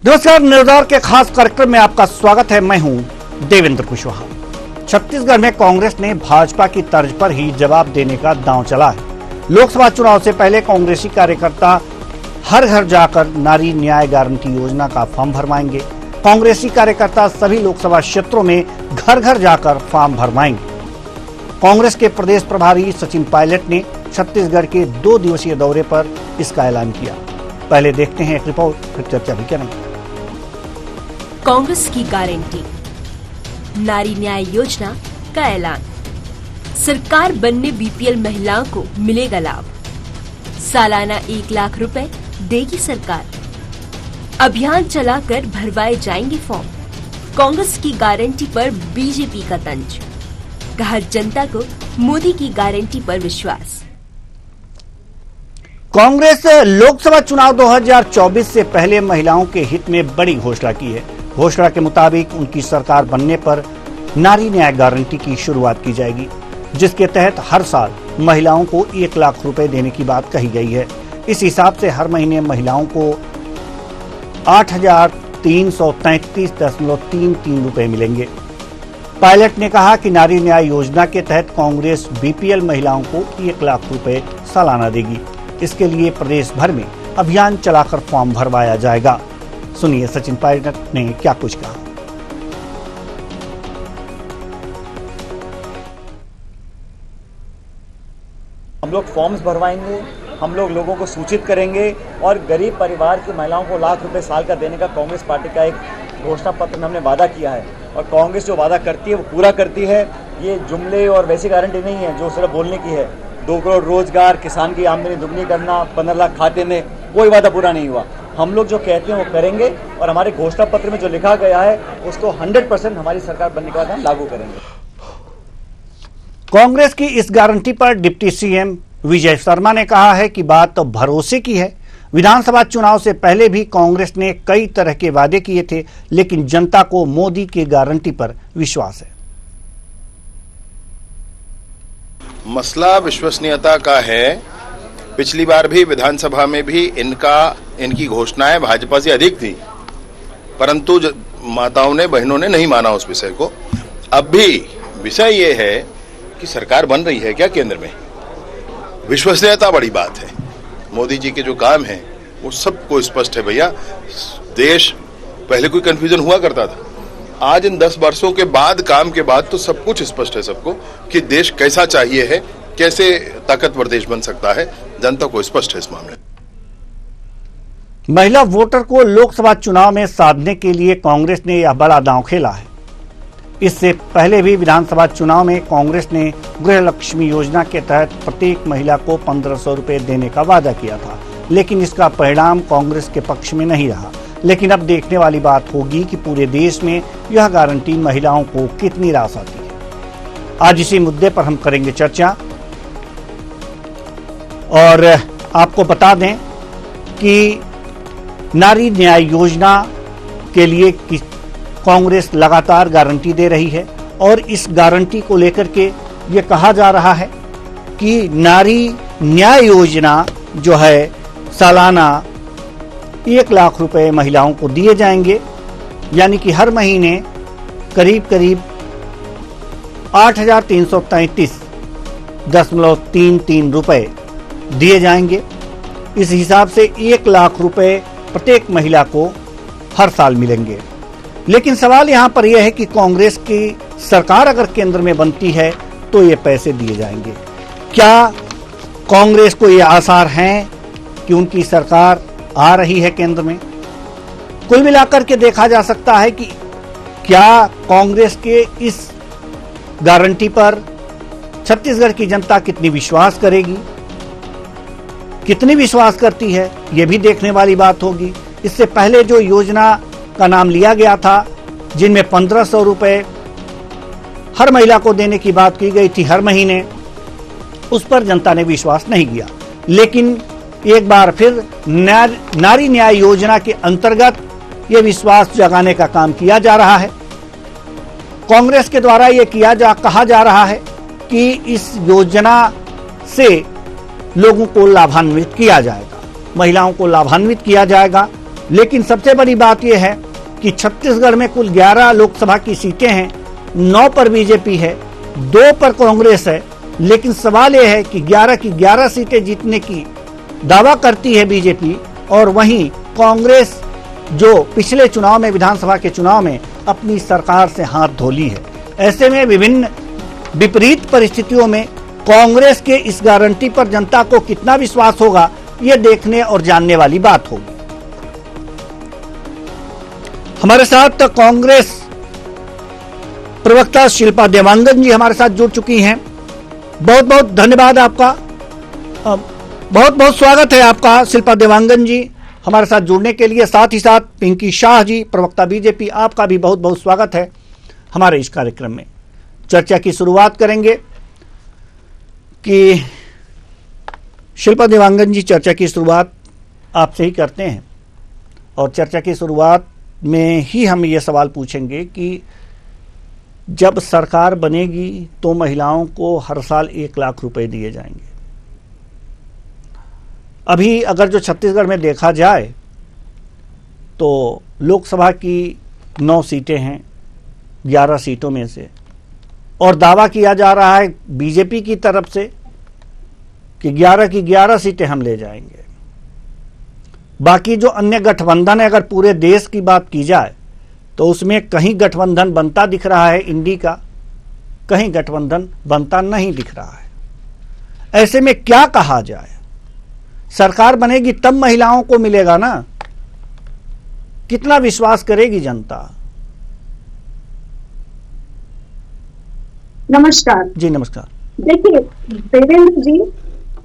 नमस्कार, निर्धार के खास कार्यक्रम में आपका स्वागत है। मैं हूं देवेंद्र कुशवाहा। छत्तीसगढ़ में कांग्रेस ने भाजपा की तर्ज पर ही जवाब देने का दांव चला है। लोकसभा चुनाव से पहले कांग्रेसी कार्यकर्ता हर घर जाकर नारी न्याय गारंटी योजना का फॉर्म भरवाएंगे। कांग्रेसी कार्यकर्ता सभी लोकसभा क्षेत्रों में घर घर जाकर फॉर्म भरवाएंगे। कांग्रेस के प्रदेश प्रभारी सचिन पायलट ने छत्तीसगढ़ के 2 दिवसीय दौरे पर इसका ऐलान किया। पहले देखते हैं एक रिपोर्ट, फिर चर्चा भी करेंगे। कांग्रेस की गारंटी, नारी न्याय योजना का ऐलान। सरकार बनने बीपीएल महिलाओं को मिलेगा लाभ। सालाना 1 लाख रुपए देगी सरकार। अभियान चलाकर भरवाए जाएंगे फॉर्म। कांग्रेस की गारंटी पर बीजेपी का तंज। कहा जनता को मोदी की गारंटी पर विश्वास। कांग्रेस लोकसभा चुनाव 2024 से पहले महिलाओं के हित में बड़ी घोषणा की है। घोषणा के मुताबिक उनकी सरकार बनने पर नारी न्याय गारंटी की शुरुआत की जाएगी, जिसके तहत हर साल महिलाओं को 1 लाख रुपए देने की बात कही गई है। इस हिसाब से हर महीने महिलाओं को 8,333.33 रुपए मिलेंगे। पायलट ने कहा कि नारी न्याय योजना के तहत कांग्रेस बीपीएल महिलाओं को 1 लाख रुपए सालाना देगी। इसके लिए प्रदेश भर में अभियान चलाकर फॉर्म भरवाया जाएगा। सुनिए सचिन पायलट ने क्या कुछ कहा। हम लोग फॉर्म्स भरवाएंगे, हम लोग लोगों को सूचित करेंगे और गरीब परिवार की महिलाओं को 1 लाख रुपए साल का देने का कांग्रेस पार्टी का एक घोषणा पत्र में हमने वादा किया है। और कांग्रेस जो वादा करती है वो पूरा करती है। ये जुमले और वैसी गारंटी नहीं है जो सिर्फ बोलने की है। 2 करोड़ रोजगार, किसान की आमदनी दुगनी करना, 15 लाख खाते में, कोई वादा पूरा नहीं हुआ। हम लोग जो कहते हैं वो करेंगे और हमारे घोषणा पत्र में जो लिखा गया है उसको 100% हमारी सरकार बनने के बाद हम लागू करेंगे। कांग्रेस की इस गारंटी पर डिप्टी सीएम विजय शर्मा ने कहा है कि बात तो भरोसे की है। विधानसभा चुनाव से पहले भी कांग्रेस ने कई तरह के वादे किए थे, लेकिन जनता को मोदी की गारंटी पर विश्वास है। मसला विश्वसनीयता का है। पिछली बार भी विधानसभा में भी इनकी घोषणाएं भाजपा से अधिक थी, परंतु माताओं ने, बहनों ने नहीं माना उस विषय को। अब भी विषय ये है कि सरकार बन रही है क्या केंद्र में। विश्वसनीयता बड़ी बात है। मोदी जी के जो काम है वो सबको स्पष्ट है। भैया, देश पहले कोई कंफ्यूजन हुआ करता था, आज इन 10 वर्षों के बाद, काम के बाद तो सब कुछ स्पष्ट है सबको कि देश कैसा चाहिए है, कैसे ताकतवर देश बन सकता है। जनता को स्पष्ट है इस मामले। महिला वोटर को लोकसभा चुनाव में साधने के लिए कांग्रेस ने यह बड़ा दांव खेला है। इससे पहले भी विधानसभा चुनाव में कांग्रेस ने गृह लक्ष्मी योजना के तहत प्रत्येक महिला को 1500 रुपए देने का वादा किया था, लेकिन इसका परिणाम कांग्रेस के पक्ष में नहीं रहा। लेकिन अब देखने वाली बात होगी कि पूरे देश में यह गारंटी महिलाओं को कितनी रास आती है। आज इसी मुद्दे पर हम करेंगे चर्चा और आपको बता दें कि नारी न्याय योजना के लिए कांग्रेस लगातार गारंटी दे रही है और इस गारंटी को लेकर के ये कहा जा रहा है कि नारी न्याय योजना जो है सालाना 1 लाख रुपए महिलाओं को दिए जाएंगे, यानी कि हर महीने करीब 8,333.33 रुपए दिए जाएंगे। इस हिसाब से 1 लाख रुपए प्रत्येक महिला को हर साल मिलेंगे। लेकिन सवाल यहां पर यह है कि कांग्रेस की सरकार अगर केंद्र में बनती है तो ये पैसे दिए जाएंगे। क्या कांग्रेस को ये आसार हैं कि उनकी सरकार आ रही है केंद्र में? कुल मिलाकर के देखा जा सकता है कि क्या कांग्रेस के इस गारंटी पर छत्तीसगढ़ की जनता कितनी विश्वास करेगी, कितनी विश्वास करती है, यह भी देखने वाली बात होगी। इससे पहले जो योजना का नाम लिया गया था, जिनमें 1500 रुपए हर महिला को देने की बात की गई थी हर महीने, उस पर जनता ने विश्वास नहीं किया। लेकिन एक बार फिर नारी न्याय योजना के अंतर्गत यह विश्वास जगाने का काम किया जा रहा है। कांग्रेस के द्वारा यह कहा जा रहा है कि इस योजना से लोगों को लाभान्वित किया जाएगा, महिलाओं को लाभान्वित किया जाएगा लेकिन सबसे बड़ी बात यह है कि छत्तीसगढ़ में कुल 11 लोकसभा की सीटें हैं, 9 पर बीजेपी है, 2 पर कांग्रेस है। लेकिन सवाल यह है कि 11 की 11 सीटें जीतने की दावा करती है बीजेपी, और वहीं कांग्रेस जो पिछले चुनाव में, विधानसभा के चुनाव में अपनी सरकार से हाथ धो ली है। ऐसे में विभिन्न विपरीत परिस्थितियों में कांग्रेस के इस गारंटी पर जनता को कितना विश्वास होगा, ये देखने और जानने वाली बात होगी। हमारे साथ कांग्रेस प्रवक्ता शिल्पा देवांगन जी हमारे साथ जुड़ चुकी हैं। बहुत बहुत धन्यवाद आपका, बहुत बहुत स्वागत है आपका शिल्पा देवांगन जी हमारे साथ जुड़ने के लिए। साथ ही साथ पिंकी शाह जी, प्रवक्ता बीजेपी, आपका भी बहुत बहुत स्वागत है हमारे इस कार्यक्रम में। चर्चा की शुरुआत करेंगे कि शिल्पा देवांगन जी, चर्चा की शुरुआत आपसे ही करते हैं, और चर्चा की शुरुआत में ही हम ये सवाल पूछेंगे कि जब सरकार बनेगी तो महिलाओं को हर साल 1 लाख रुपए दिए जाएंगे। अभी अगर जो छत्तीसगढ़ में देखा जाए तो लोकसभा की 9 सीटें हैं 11 सीटों में से, और दावा किया जा रहा है बीजेपी की तरफ से कि 11 की 11 सीटें हम ले जाएंगे। बाकी जो अन्य गठबंधन है, अगर पूरे देश की बात की जाए तो उसमें कहीं गठबंधन बनता दिख रहा है इंडी का, कहीं गठबंधन बनता नहीं दिख रहा है। ऐसे में क्या कहा जाए? सरकार बनेगी तब महिलाओं को मिलेगा ना, कितना विश्वास करेगी जनता? नमस्कार जी नमस्कार। देखिए देवेंद्र जी,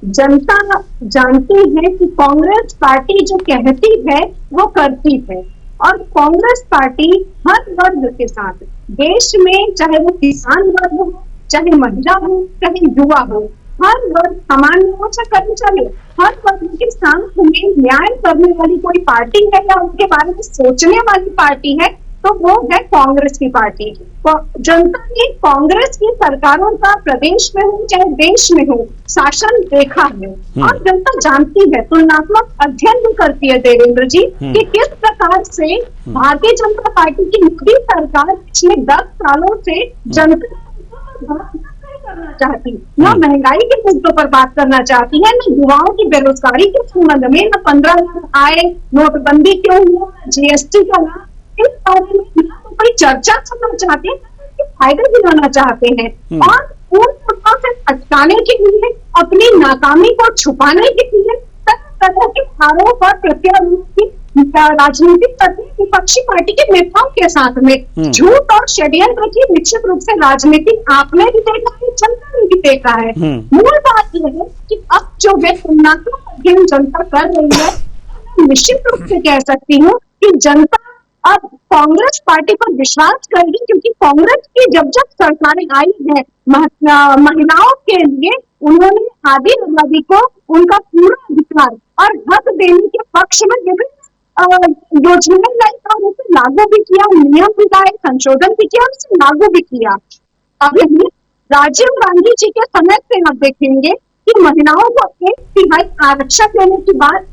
जनता जानती है कि कांग्रेस पार्टी जो कहती है वो करती है, और कांग्रेस पार्टी हर वर्ग के साथ देश में, चाहे वो किसान वर्ग हो, चाहे महिला हो, चाहे युवा हो, हर वर्ग, सामान्य हो चाहे कर्मचारी, हर वर्ग के साथ में न्याय करने वाली कोई पार्टी है या उनके बारे में सोचने वाली पार्टी है तो वो है कांग्रेस की पार्टी। जनता ने कांग्रेस की सरकारों का प्रदेश में हो चाहे देश में हो शासन देखा है, और जनता जानती है, तुलनात्मक अध्ययन भी करती है देवेंद्र जी कि किस प्रकार से भारतीय जनता पार्टी की मोदी सरकार पिछले 10 सालों से जनता करना चाहती, न महंगाई के मुद्दों पर बात करना चाहती है, न युवाओं की बेरोजगारी के संबंध में, न 15 लाख आए, नोटबंदी क्यों हुआ, जीएसटी का लाभ, इस बारे में न तो कोई चर्चा करना चाहते हैं, फायदा दिलाना चाहते हैं, और पूर्ण मुद्दों से हटकाने के लिए, अपनी नाकामी को छुपाने के लिए तरह तरह के आरोप और प्रत्यारोप की राजनीति करती विपक्षी पार्टी के नेताओं के साथ में झूठ और षड्यंत्र की निश्चित रूप से राजनीति आपने भी देखा है, जनता ने भी देखा है। मूल बात यह है कि अब जो है तुलनात्मक अध्ययन जनता कर रही है, निश्चित रूप से कह सकती हूँ कि जनता अब कांग्रेस पार्टी पर विश्वास करेगी, क्योंकि कांग्रेस की जब जब सरकारें आई है महिलाओं के लिए उन्होंने आदि आबादी को उनका पूरा अधिकार और हक देने के पक्ष में विभिन्न योजनाएं लाई और उसे लागू भी किया, नियम भी लाए, संशोधन भी किया, उसे लागू भी किया। अभी राजीव गांधी जी के समय से आप देखेंगे कि महिलाओं को 1/3 आरक्षण देने की बात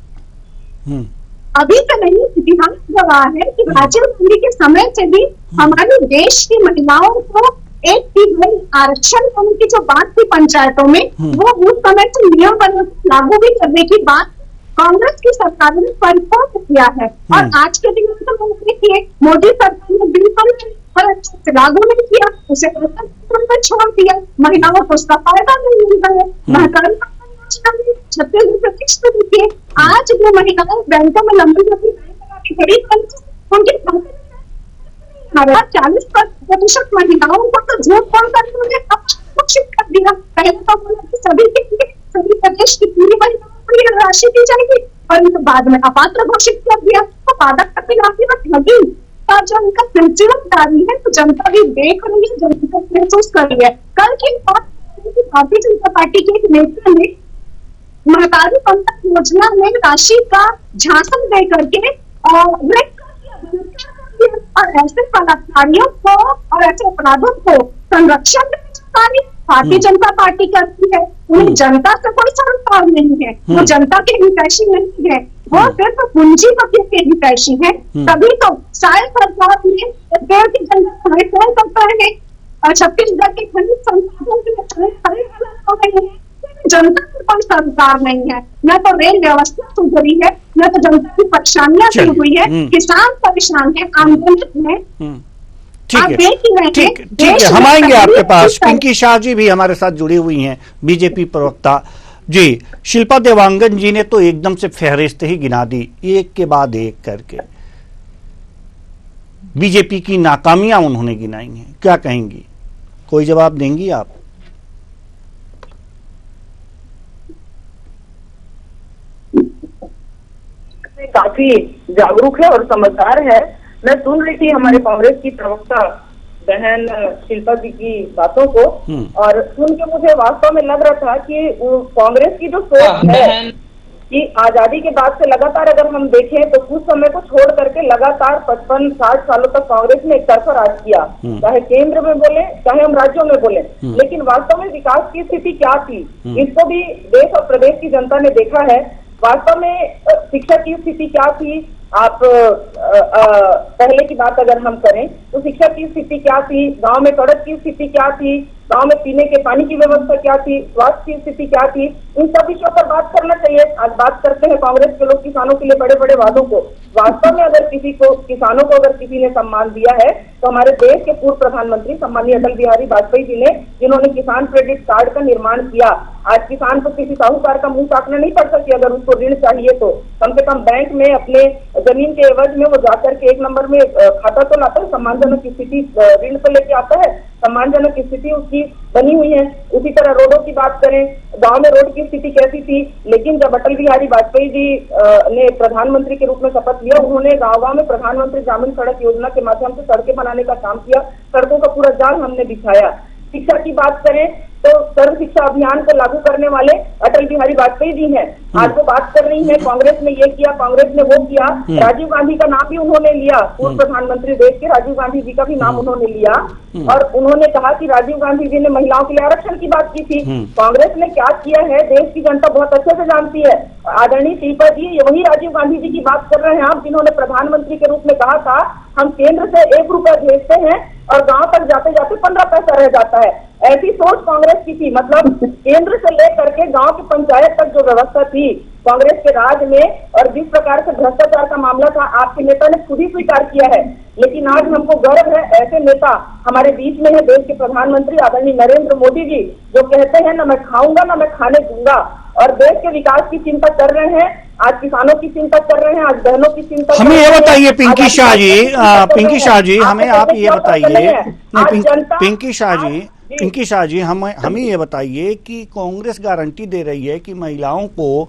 अभी तो नहीं, इतिहास गवाह है कि राजीव गांधी के समय से भी हमारे देश की महिलाओं को 1/3 आरक्षण देने की जो बात थी पंचायतों में, वो उस समय से नियम बना लागू भी करने की बात कांग्रेस की सरकार ने परिपक्व किया है। और आज के दिन में तो देखिए मोदी सरकार ने बिल्कुल अच्छे से लागू नहीं किया, उसे छोड़ दिया, महिलाओं को उसका फायदा नहीं मिल रहा है। छत्तीसगढ़ किस्त देखिए, आज जो महिलाएं बैंकों में लंबी लंबी उनके 40% महिलाओं को तो झूठ बोलकर उन्होंने घोषित कर दिया। पहले तो सभी के लिए सभी प्रदेश की पूरी महिलाओं को राशि दी जाएगी, और बाद में अपात्र घोषित कर दिया। तो पादक लगी और जो उनका सिलसिला जारी है, तो जनता भी देख रही है, जनता महसूस कर रही है। कल की बात भारतीय जनता पार्टी के एक नेता ने महतारी पंथक योजना में राशि का झांसन दे करके और ऐसे बलात्कारियों को और ऐसे अपराधों को संरक्षण भारतीय जनता पार्टी करती है। उन्हें जनता से कोई सरोकार नहीं है, वो जनता के हितैषी नहीं है। वो सिर्फ पूंजीपतियों के हितैषी है। तभी तो शायद सरकार ने पेड़ की जंगल कौन करता है और छत्तीसगढ़ के खनिज संसाधनों के खरीद जनता की कोई सरकार नहीं है। न तो रेल व्यवस्था सुधरी है, न तो जनता की परेशानियां दूर हुई है। किसान परेशान है, आंदोलित है। ठीक है, हम आएंगे आपके पास। पिंकी शाह जी भी हमारे साथ जुड़ी हुई हैं, बीजेपी प्रवक्ता जी। शिल्पा देवांगन जी ने तो एकदम से फहरिस्त ही गिना दी, एक के बाद एक करके बीजेपी की नाकामियां उन्होंने गिनाई हैं। क्या कहेंगी, कोई जवाब देंगी आप? काफी जागरूक है और समझदार है। मैं सुन रही थी हमारे कांग्रेस की प्रवक्ता बहन शिल्पा जी की बातों को, और सुन के मुझे वास्तव में लग रहा था कि कांग्रेस की जो सोच है कि आजादी के बाद से लगातार अगर हम देखें तो कुछ समय को छोड़ करके लगातार 55-60 सालों तक कांग्रेस ने एक तरफा राज किया, चाहे केंद्र में बोले चाहे हम राज्यों में बोले। लेकिन वास्तव में विकास की स्थिति क्या थी, इसको भी देश और प्रदेश की जनता ने देखा है। वास्तव में शिक्षा की स्थिति क्या थी, आप पहले की बात अगर हम करें तो शिक्षा की स्थिति क्या थी, गांव में सड़क की स्थिति क्या थी, गांव में पीने के पानी की व्यवस्था क्या थी, स्वास्थ्य की स्थिति क्या थी, इन सब विषयों पर बात करना चाहिए। आज बात करते हैं कांग्रेस के लोग किसानों के लिए बड़े बड़े वादों को। वास्तव में अगर किसानों को अगर किसी ने सम्मान दिया है तो हमारे देश के पूर्व प्रधानमंत्री सम्मानीय अटल बिहारी वाजपेयी जी ने, जिन्होंने किसान क्रेडिट कार्ड का निर्माण किया। आज किसान को किसी साहूकार का मुंह ताकना नहीं पड़ता कि अगर उसको ऋण चाहिए तो कम से कम बैंक में अपने जमीन के एवज में वो जाकर के 1 नंबर में खाता तो लाता है, सम्मानजनक स्थिति ऋण तो लेके आता है, सम्मानजनक स्थिति उसकी बनी हुई है। उसी तरह रोडों की बात करें, गांव में रोड की स्थिति कैसी थी, लेकिन जब अटल बिहारी वाजपेयी जी ने प्रधानमंत्री के रूप में शपथ लिया, उन्होंने गांव में प्रधानमंत्री ग्रामीण सड़क योजना के माध्यम से सड़कें बनाने का काम किया, सड़कों का पूरा जाल हमने बिछाया। शिक्षा की बात करें तो सर्व शिक्षा अभियान को लागू करने वाले अटल बिहारी वाजपेयी जी हैं। आज वो बात कर रही है कांग्रेस ने ये किया, कांग्रेस ने वो किया। राजीव गांधी का नाम भी उन्होंने लिया, पूर्व प्रधानमंत्री देश के राजीव गांधी जी का भी नाम उन्होंने लिया, और उन्होंने कहा कि राजीव गांधी जी ने महिलाओं के लिए आरक्षण की बात की थी। कांग्रेस ने क्या किया है देश की जनता बहुत अच्छे से जानती है। आदरणीय शिल्पा जी, ये वही राजीव गांधी जी की बात कर रहे हैं आप, जिन्होंने प्रधानमंत्री के रूप में कहा था हम केंद्र से 1 रुपया भेजते हैं और गांव तक जाते जाते 15 पैसा रह जाता है। ऐसी सोच कांग्रेस की थी, मतलब केंद्र से लेकर के गांव की पंचायत तक जो व्यवस्था थी कांग्रेस के राज में, और जिस प्रकार से भ्रष्टाचार का मामला था आपके नेता ने खुद ही स्वीकार किया है। लेकिन आज हमको गर्व है ऐसे नेता हमारे बीच में है, देश के प्रधानमंत्री आदरणीय नरेंद्र मोदी जी, जो कहते हैं न मैं खाऊंगा न मैं खाने दूंगा, और देश के विकास की चिंता कर रहे हैं। आज किसानों की चिंता कर रहे हैं, आज बहनों की चिंता। हमें ये बताइए पिंकी शाह जी, पिंकी शाह जी, हमें आप ये बताइए, पिंकी शाह जी हमें ये बताइए कि कांग्रेस गारंटी दे रही है कि महिलाओं को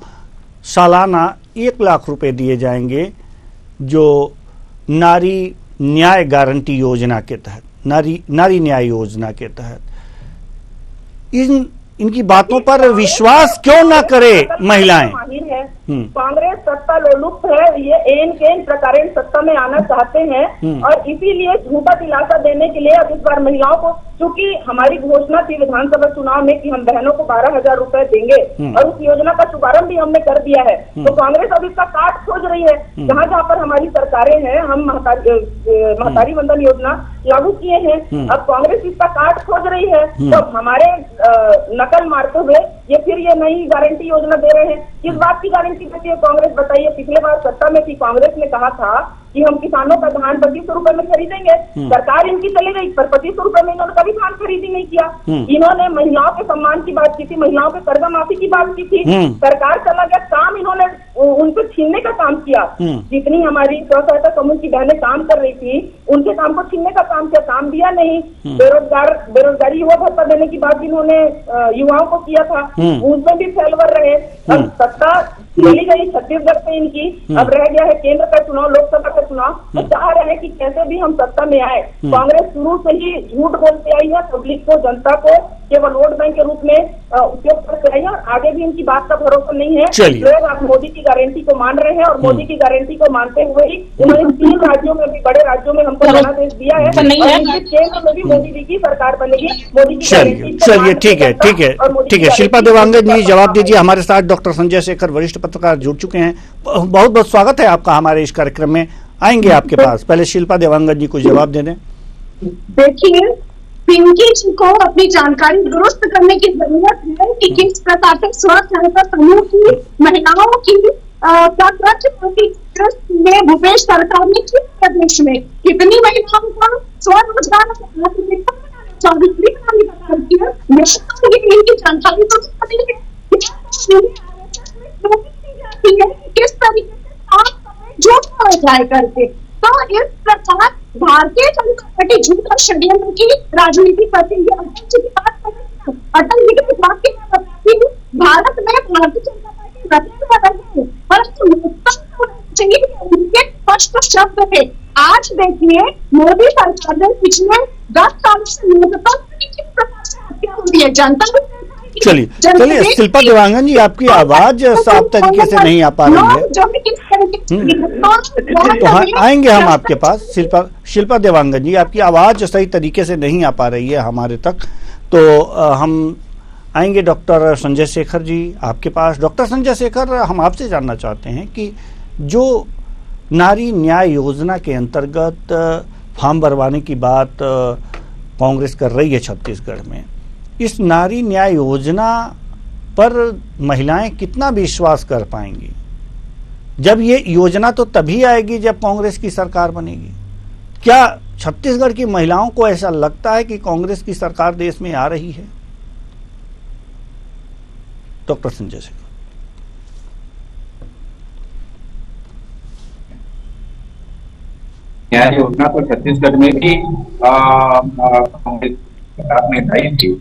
सालाना 1 लाख रुपए दिए जाएंगे, जो नारी न्याय गारंटी योजना के तहत, नारी न्याय योजना के तहत। इनकी बातों पर विश्वास क्यों ना करे महिलाएं? कांग्रेस सत्ता लोलुप है, ये एन केन प्रकार सत्ता में आना चाहते हैं, और इसीलिए झूठा दिलासा देने के लिए अब इस बार महिलाओं को, क्योंकि हमारी घोषणा थी विधानसभा चुनाव में कि हम बहनों को 12,000 रुपए देंगे, और उस योजना का शुभारंभ भी हमने कर दिया है। तो कांग्रेस अब इसका काट खोज रही है। जहाँ जहाँ पर हमारी सरकारें हैं, हम महतारी वंदन योजना लागू किए हैं, अब कांग्रेस इसका काट खोज रही है। तो हमारे नकल मारते हुए ये फिर ये नई गारंटी योजना दे रहे हैं। किस बात की गारंटी देती है कांग्रेस, बताइए? पिछले बार सत्ता में थी, कांग्रेस ने कहा था कि हम किसानों का धान 2500 रुपए में खरीदेंगे। सरकार इनकी चली गई, पर 2500 रुपए में इन्होंने कभी धान खरीदी नहीं किया। इन्होंने महिलाओं के सम्मान की बात की थी, महिलाओं के कर्जा माफी की बात की थी। सरकार चला गया, काम इन्होंने उनको छीनने का काम किया। जितनी हमारी स्व सहायता समूह की बहनें काम कर रही थी, उनके काम को छीनने का काम किया, काम दिया नहीं। बेरोजगारी युवा भत्ता देने की बात इन्होंने युवाओं को किया था, उसमें भी फेलवर रहे। अब सत्ता चली गई छत्तीसगढ़ से इनकी, अब रह गया है केंद्र का चुनाव, लोकसभा का चुनाव, तो चाह रहे हैं कि कैसे भी हम सत्ता में आए। कांग्रेस शुरू से ही झूठ बोलते आई है, पब्लिक को, जनता को केवल वोट बैंक के रूप में उपयोग करते आई है, और आगे भी इनकी बात का भरोसा नहीं है। लोग आप मोदी की गारंटी को मान रहे हैं, और मोदी की गारंटी को मानते हुए ही उन्होंने 3 राज्यों में भी, बड़े राज्यों में हमको जनादेश दिया है, और केंद्र में भी मोदी जी की सरकार बनेगी। मोदी की चलिए ठीक है। शिल्पा देवांगन जी, जवाब दीजिए। हमारे साथ डॉक्टर संजय शेखर, वरिष्ठ पत्रकार, जुड़ चुके हैं। बहुत बहुत स्वागत है आपका हमारे इस कार्यक्रम में। आएंगे आपके पास, पहले शिल्पा देवांगन जी को जवाब दे दें। देखिए, पिंकी जी को अपनी जानकारी दुरुस्त करने की जरूरत है कि किस प्रकार से स्व सहायता समूह की महिलाओं की में भूपेश सरकार ने किस प्रदेश में कितनी महिलाओं का स्वरोजगार इनकी जानकारी तो किस तरीके से झूठ हो जाए करके। तो इस प्रकार भारतीय जनता पार्टी झूठ और षड्यंत्र की राजनीति करती है। अटल जी की बात की मैं बताती हूँ, भारत में भारतीय जनता पार्टी रत्न बदल है, परंतु चाहिए उनके स्पष्ट शब्द है। आज देखिए, मोदी सरकार ने पिछले 10 साल से न्यूनतम किस प्रकार से हत्या हो रही है जनता। चलिए शिल्पा देवांगन जी, आपकी आवाज साफ तरीके से नहीं आ पा रही है, तो आएंगे हम आपके पास। शिल्पा देवांगन जी, आपकी आवाज सही तरीके से नहीं आ पा रही है हमारे तक, तो हम आएंगे डॉक्टर संजय शेखर जी आपके पास। डॉक्टर संजय शेखर, हम आपसे जानना चाहते हैं कि जो नारी न्याय योजना के अंतर्गत फॉर्म भरवाने की बात कांग्रेस कर रही है छत्तीसगढ़ में, इस नारी न्याय योजना पर महिलाएं कितना विश्वास कर पाएंगी? जब ये योजना तो तभी आएगी जब कांग्रेस की सरकार बनेगी। क्या छत्तीसगढ़ की महिलाओं को ऐसा लगता है कि कांग्रेस की सरकार देश में आ रही है? डॉक्टर संजय शेखर। न्याय योजना तो छत्तीसगढ़ में भी कांग्रेस ने लाई थी,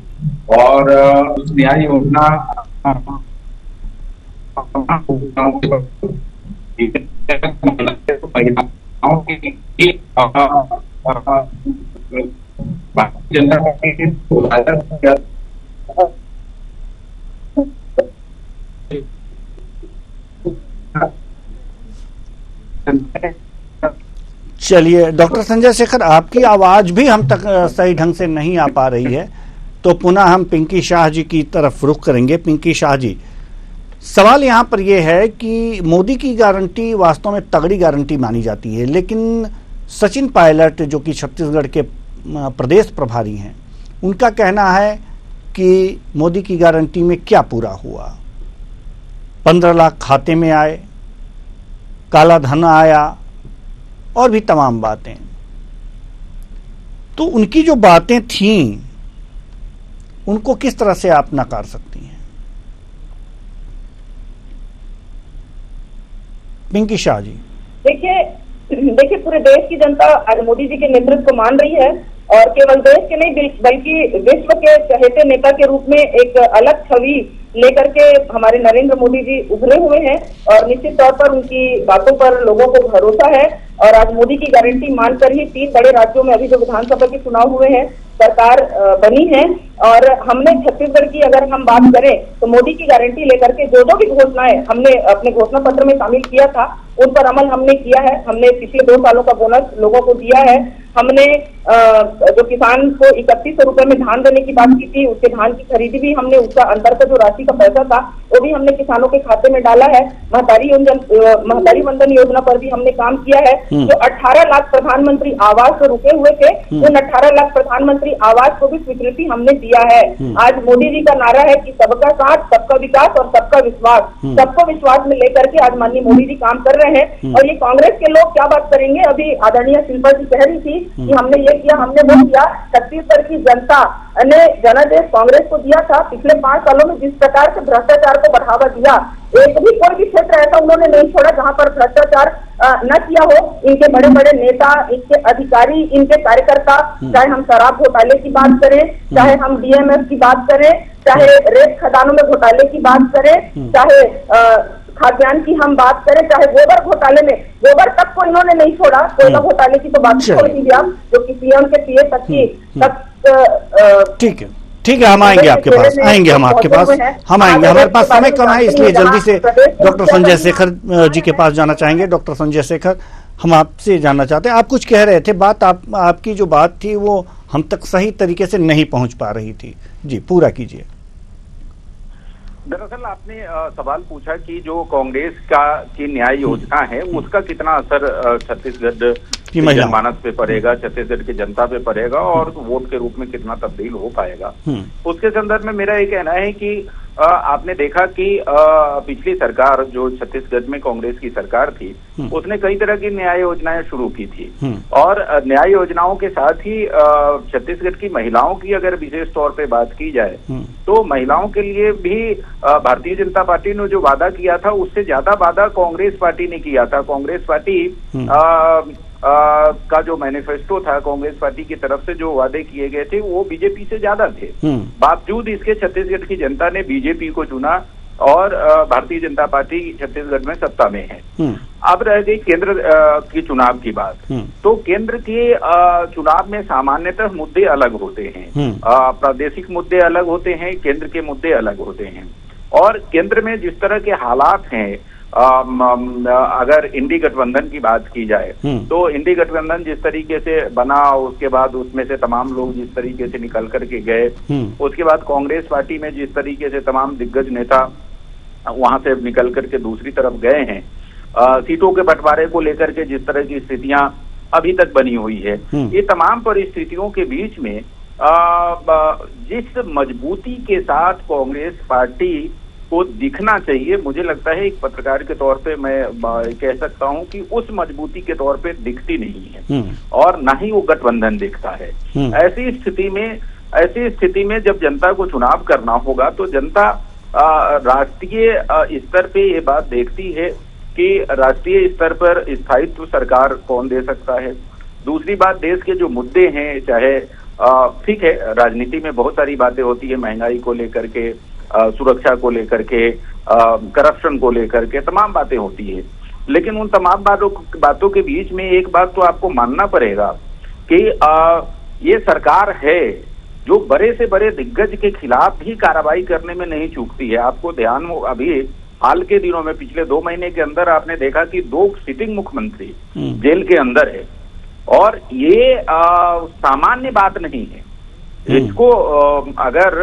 और उस न्याय योजना महिलाओं की भारतीय जनता पार्टी चलिए डॉक्टर संजय शेखर, आपकी आवाज भी हम तक सही ढंग से नहीं आ पा रही है, तो पुनः हम पिंकी शाह जी की तरफ रुख करेंगे। पिंकी शाह जी, सवाल यहाँ पर यह है कि मोदी की गारंटी वास्तव में तगड़ी गारंटी मानी जाती है, लेकिन सचिन पायलट जो कि छत्तीसगढ़ के प्रदेश प्रभारी हैं, उनका कहना है कि मोदी की गारंटी में क्या पूरा हुआ। 15 लाख खाते में आए, काला धन आया और भी तमाम बातें। तो उनकी जो बातें थीं उनको किस तरह से आप नकार सकती हैं? पिंकी शाह जी। देखिए पूरे देश की जनता आज मोदी जी के नेतृत्व को मान रही है, और केवल देश के नहीं बल्कि विश्व के चहेते नेता के रूप में एक अलग छवि लेकर के हमारे नरेंद्र मोदी जी उभरे हुए हैं, और निश्चित तौर पर उनकी बातों पर लोगों को भरोसा है। और आज मोदी की गारंटी मानकर ही 3 बड़े राज्यों में अभी जो विधानसभा के चुनाव हुए हैं, सरकार बनी है। और हमने छत्तीसगढ़ की अगर हम बात करें तो मोदी की गारंटी लेकर के जो भी घोषणाएं हमने अपने घोषणा पत्र में शामिल किया था, उन पर अमल हमने किया है। हमने पिछले 2 सालों का बोनस लोगों को दिया है। हमने जो किसान को 3100 रुपए में धान देने की बात की थी, उसके धान की खरीदी भी हमने, उसका अंतर का जो राशि का पैसा था वो भी हमने किसानों के खाते में डाला है। महतारी वंदन योजना पर भी हमने काम किया है। जो 18 लाख प्रधानमंत्री आवास से रुके हुए थे, उन 18 लाख प्रधानमंत्री आवास को भी स्वीकृति हमने दिया है। आज मोदी जी का नारा है कि सबका साथ, सबका विकास और सबका विश्वास। सबको विश्वास में लेकर के आज माननीय मोदी जी काम कर रहे हैं। और ये कांग्रेस के लोग क्या बात करेंगे? अभी आदरणीय शिल्पा जी कह रही थी कि हमने ये किया, हमने वो किया। छत्तीसगढ़ की जनता ने जनादेश कांग्रेस को दिया था। पिछले 5 सालों में जिस प्रकार से भ्रष्टाचार को बढ़ावा दिया, एक भी कोई भी क्षेत्र ऐसा उन्होंने नहीं छोड़ा जहां पर भ्रष्टाचार न किया हो। इनके बड़े बड़े नेता, इनके अधिकारी, इनके कार्यकर्ता, चाहे हम शराब घोटाले की बात करें, चाहे हम डीएमएफ की बात करें, चाहे रेत खदानों में घोटाले की बात करें, चाहे खाद्यान्न की हम बात करें, चाहे गोबर घोटाले में, गोबर तक को इन्होंने नहीं छोड़ा, कोयला घोटाले की तो बात छोड़ दीजिए आप, जो कि पीएम के पीए तक की ठीक है, ठीक है, हम आएंगे आपके पास, आएंगे हम आपके पास, हम आएंगे, हमारे पास समय कम है, इसलिए जल्दी से डॉक्टर संजय शेखर जी के पास जाना चाहेंगे। डॉक्टर संजय शेखर, हम आपसे जानना चाहते हैं, आप कुछ कह रहे थे, बात आपकी जो बात थी वो हम तक सही तरीके से नहीं पहुंच पा रही थी, जी पूरा कीजिए। दरअसल आपने सवाल पूछा कि जो कांग्रेस की न्याय योजना है उसका कितना असर छत्तीसगढ़ की जनमानस पे पड़ेगा, छत्तीसगढ़ की जनता पे पड़ेगा और वोट के रूप में कितना तब्दील हो पाएगा। उसके संदर्भ में मेरा ये कहना है कि आपने देखा कि पिछली सरकार जो छत्तीसगढ़ में कांग्रेस की सरकार थी उसने कई तरह की न्याय योजनाएं शुरू की थी और न्याय योजनाओं के साथ ही छत्तीसगढ़ की महिलाओं की अगर विशेष तौर पे बात की जाए तो महिलाओं के लिए भी भारतीय जनता पार्टी ने जो वादा किया था उससे ज्यादा वादा कांग्रेस पार्टी ने किया था। कांग्रेस पार्टी का जो मैनिफेस्टो था, कांग्रेस पार्टी की तरफ से जो वादे किए गए थे वो बीजेपी से ज्यादा थे। बावजूद इसके छत्तीसगढ़ की जनता ने बीजेपी को चुना और भारतीय जनता पार्टी छत्तीसगढ़ में सत्ता में है। अब रह गई केंद्र की चुनाव की बात, तो केंद्र के चुनाव में सामान्यतः मुद्दे अलग होते हैं, प्रादेशिक मुद्दे अलग होते हैं, केंद्र के मुद्दे अलग होते हैं। और केंद्र में जिस तरह के हालात हैं, अगर इंडी गठबंधन की बात की जाए तो इंडी गठबंधन जिस तरीके से बना, उसके बाद उसमें से तमाम लोग जिस तरीके से निकल करके गए, उसके बाद कांग्रेस पार्टी में जिस तरीके से तमाम दिग्गज नेता वहां से निकल करके दूसरी तरफ गए हैं, सीटों के बंटवारे को लेकर के जिस तरह की स्थितियां अभी तक बनी हुई है, ये तमाम परिस्थितियों के बीच में जिस मजबूती के साथ कांग्रेस पार्टी को दिखना चाहिए, मुझे लगता है एक पत्रकार के तौर पे मैं कह सकता हूं कि उस मजबूती के तौर पे दिखती नहीं है और ना ही वो गठबंधन दिखता है। ऐसी स्थिति में जब जनता को चुनाव करना होगा तो जनता राष्ट्रीय स्तर पे ये बात देखती है कि राष्ट्रीय स्तर पर स्थायित्व सरकार कौन दे सकता है। दूसरी बात, देश के जो मुद्दे हैं, चाहे ठीक है राजनीति में बहुत सारी बातें होती है, महंगाई को लेकर के, सुरक्षा को लेकर के, करप्शन को लेकर के तमाम बातें होती है, लेकिन उन तमाम बातों के बीच में एक बात तो आपको मानना पड़ेगा कि ये सरकार है जो बड़े से बड़े दिग्गज के खिलाफ भी कार्रवाई करने में नहीं चूकती है। आपको ध्यान हो, अभी हाल के दिनों में पिछले 2 महीने के अंदर आपने देखा कि 2 सिटिंग मुख्यमंत्री जेल के अंदर है और ये सामान्य बात नहीं है। इसको अगर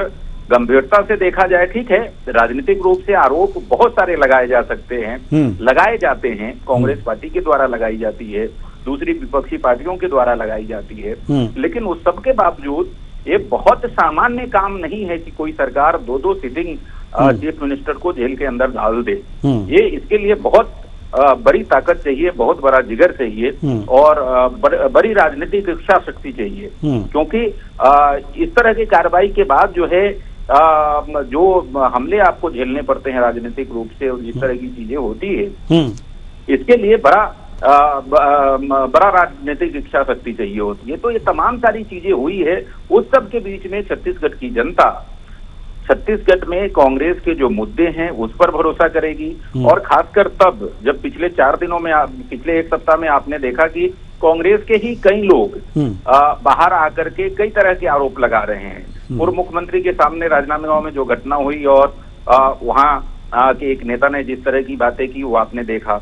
गंभीरता से देखा जाए, ठीक है राजनीतिक रूप से आरोप बहुत सारे लगाए जा सकते हैं, लगाए जाते हैं, कांग्रेस पार्टी के द्वारा लगाई जाती है, दूसरी विपक्षी पार्टियों के द्वारा लगाई जाती है, लेकिन उस सब के बावजूद ये बहुत सामान्य काम नहीं है कि कोई सरकार 2 सिटिंग चीफ मिनिस्टर को जेल के अंदर डाल दे। ये इसके लिए बहुत बड़ी ताकत चाहिए, बहुत बड़ा जिगर चाहिए और बड़ी राजनीतिक इच्छा शक्ति चाहिए, क्योंकि इस तरह की कार्रवाई के बाद जो है जो हमले आपको झेलने पड़ते हैं राजनीतिक रूप से और जिस तरह की चीजें होती है, इसके लिए बड़ा राजनीतिक इच्छा शक्ति चाहिए होती है। तो ये तमाम सारी चीजें हुई है, उस सब के बीच में छत्तीसगढ़ की जनता छत्तीसगढ़ में कांग्रेस के जो मुद्दे हैं उस पर भरोसा करेगी और खासकर तब जब पिछले 4 दिनों में, पिछले 1 सप्ताह में आपने देखा कि कांग्रेस के ही कई लोग बाहर आकर के कई तरह के आरोप लगा रहे हैं। पूर्व मुख्यमंत्री के सामने राजनांदगांव में जो घटना हुई और वहां के एक नेता ने जिस तरह की बातें की वो आपने देखा।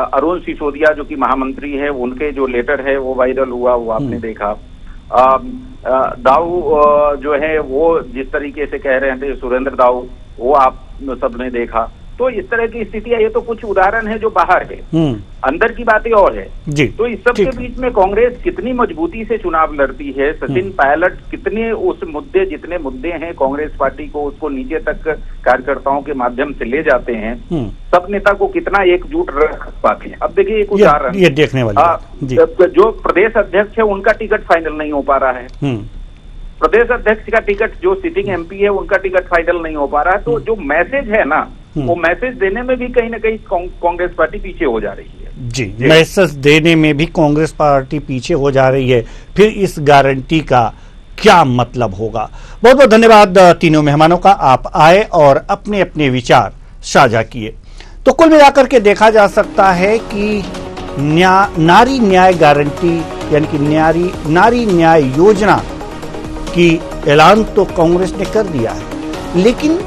अरुण सिसोदिया जो कि महामंत्री है, उनके जो लेटर है वो वायरल हुआ, वो आपने देखा। दाऊ जो है वो जिस तरीके से कह रहे थे, सुरेंद्र दाऊ, वो आप सबने देखा। तो इस तरह की स्थितियां, ये तो कुछ उदाहरण है जो बाहर है, अंदर की बातें और है जी। तो इस सब के बीच में कांग्रेस कितनी मजबूती से चुनाव लड़ती है, सचिन पायलट कितने उस मुद्दे, जितने मुद्दे हैं कांग्रेस पार्टी को, उसको नीचे तक कार्यकर्ताओं के माध्यम से ले जाते हैं, सब नेता को कितना एकजुट रख पाते हैं। अब देखिए एक उदाहरण, ये देखने वाली जो प्रदेश अध्यक्ष है उनका टिकट फाइनल नहीं हो पा रहा है, प्रदेश अध्यक्ष का टिकट, जो सिटिंग एमपी है उनका टिकट फाइनल नहीं हो पा रहा है। तो जो मैसेज है ना, वो मैसेज देने में भी कहीं ना कहीं कांग्रेस पार्टी पीछे हो जा रही है जी। मैसेज देने में भी कांग्रेस पार्टी पीछे हो जा रही है। फिर इस गारंटी का क्या मतलब होगा। बहुत बहुत धन्यवाद तीनों मेहमानों का, आप आए और अपने अपने विचार साझा किए। तो कुल मिलाकर के देखा जा सकता है कि नारी न्याय गारंटी यानी कि नारी न्याय योजना की ऐलान तो कांग्रेस ने कर दिया है, लेकिन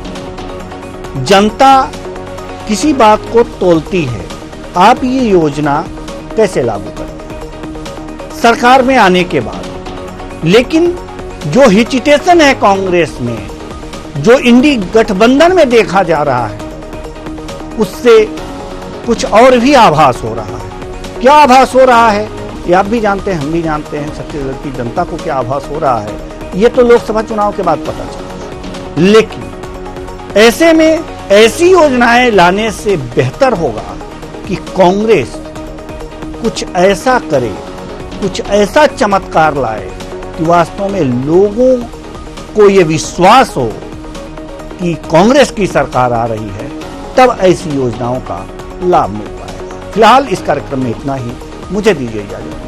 जनता किसी बात को तोलती है। आप ये योजना कैसे लागू करें सरकार में आने के बाद, लेकिन जो हिचिटेशन है कांग्रेस में, जो इंडी गठबंधन में देखा जा रहा है, उससे कुछ और भी आभास हो रहा है। क्या आभास हो रहा है ये आप भी जानते हैं, हम भी जानते हैं, छत्तीसगढ़ की जनता को क्या आभास हो रहा है ये तो लोकसभा चुनाव के बाद पता चलेगा। लेकिन ऐसे में ऐसी योजनाएं लाने से बेहतर होगा कि कांग्रेस कुछ ऐसा करे, कुछ ऐसा चमत्कार लाए कि वास्तव में लोगों को यह विश्वास हो कि कांग्रेस की सरकार आ रही है, तब ऐसी योजनाओं का लाभ मिल पाएगा। फिलहाल इस कार्यक्रम में इतना ही, मुझे दीजिए इजाजत।